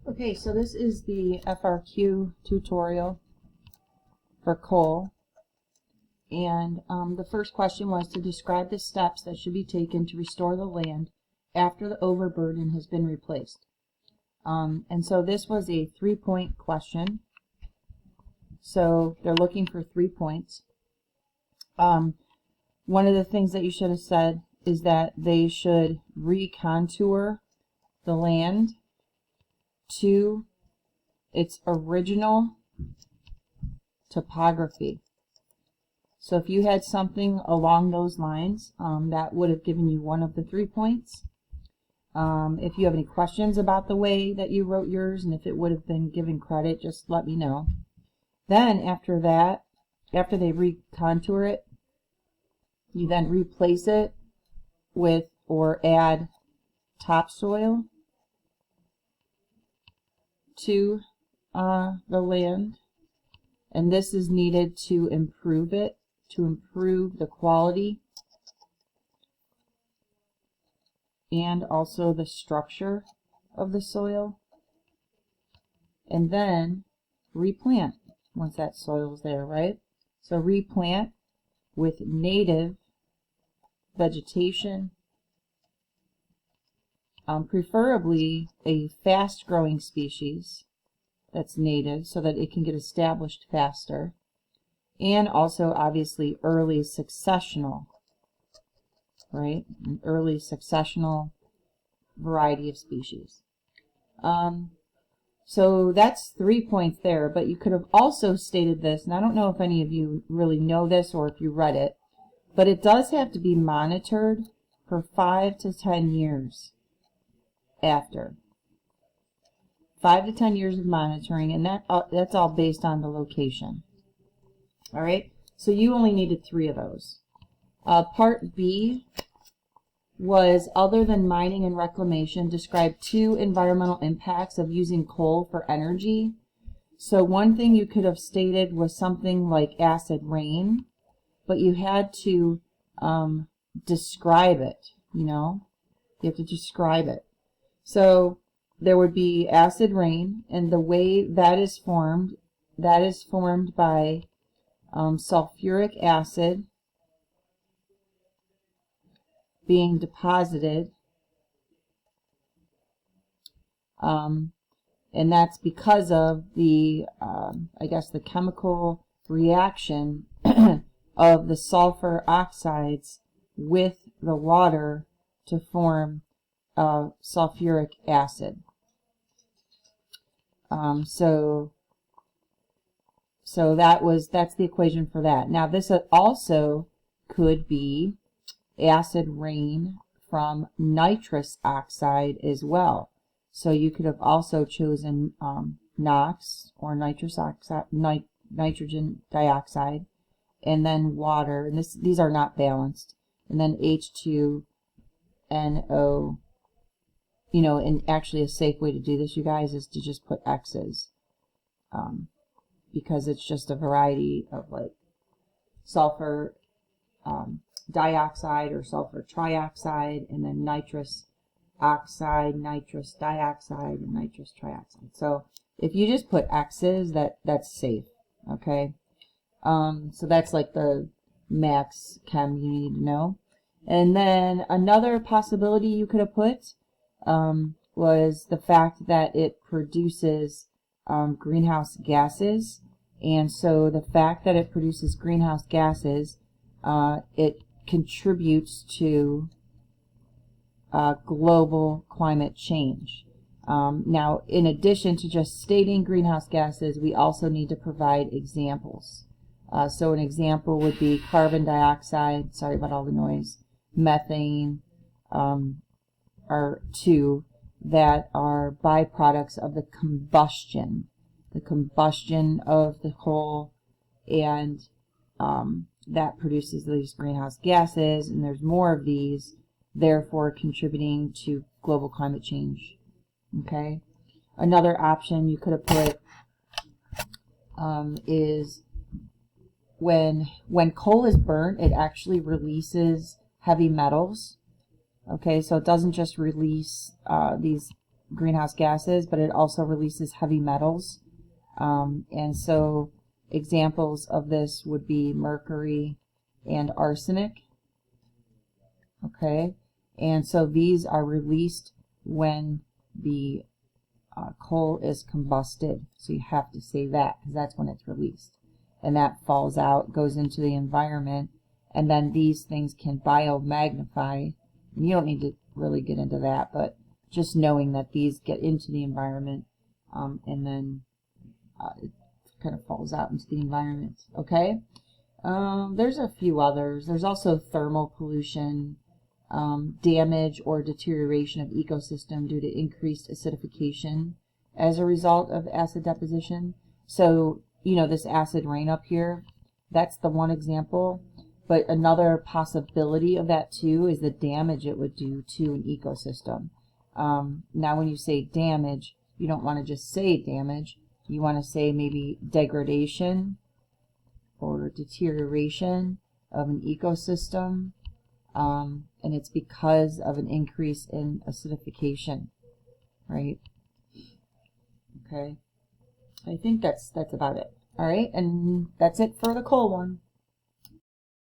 Okay, so this is the FRQ tutorial for coal, and the first question was to describe the steps that should be taken to restore the land after the overburden has been replaced. And so this was a 3-point question, so they're looking for 3 points. One of the things that you should have said is that they should recontour the land to its original topography. So if you had something along those lines, that would have given you one of the 3 points. If you have any questions about the way that you wrote yours and if it would have been given credit, just let me know. Then after that, after they recontour it, you then replace it with or add topsoil to the land, and this is needed to improve it, to improve the quality and also the structure of the soil, and then replant once that soil is there, right? So replant with native vegetation, preferably a fast-growing species that's native so that it can get established faster, and also obviously early successional, right? An early successional variety of species. So that's 3 points there, but you could have also stated this, and I don't know if any of you really know this or if you read it, but it does have to be monitored for 5 to 10 years after. 5 to 10 years of monitoring, and that's all based on the location. All right, so you only needed 3 of those. Part B was, other than mining and reclamation, describe 2 environmental impacts of using coal for energy. So one thing you could have stated was something like acid rain, but you had to describe it, you know? You have to describe it. So there would be acid rain, and the way that is formed by sulfuric acid being deposited, and that's because of the, I guess, the chemical reaction of the sulfur oxides with the water to form sulfuric acid. So that's the equation for that. Now this also could be acid rain from nitrous oxide as well. So you could have also chosen NOx or nitrous oxide, nitrogen dioxide, and then water. And these are not balanced. And then H2NO. You know, and actually a safe way to do this, you guys, is to just put X's, because it's just a variety of like sulfur dioxide or sulfur trioxide, and then nitrous oxide, nitrous dioxide, and nitrous trioxide. So if you just put X's, that's safe, okay? So that's like the max chem you need to know. And then another possibility you could have put was the fact that it produces greenhouse gases, and so the fact that it produces greenhouse gases, it contributes to global climate change. Now, in addition to just stating greenhouse gases, we also need to provide examples. So an example would be carbon dioxide, sorry about all the noise, methane, are 2 that are byproducts of the combustion of the coal, and that produces these greenhouse gases, and there's more of these, therefore contributing to global climate change. Okay. Another option you could have put is when coal is burnt, it actually releases heavy metals. Okay, so it doesn't just release these greenhouse gases, but it also releases heavy metals. And so examples of this would be mercury and arsenic. Okay, and so these are released when the coal is combusted. So you have to say that, because that's when it's released. And that falls out, goes into the environment, and then these things can biomagnify. You don't need to really get into that, but just knowing that these get into the environment, and then it kind of falls out into the environment. Okay? There's a few others. There's also thermal pollution, damage or deterioration of ecosystem due to increased acidification as a result of acid deposition. So, you know, this acid rain up here, that's the one example. But another possibility of that too is the damage it would do to an ecosystem. Now when you say damage, you don't want to just say damage. You want to say maybe degradation or deterioration of an ecosystem. And it's because of an increase in acidification, right? Okay. I think that's about it. All right, and that's it for the coal one.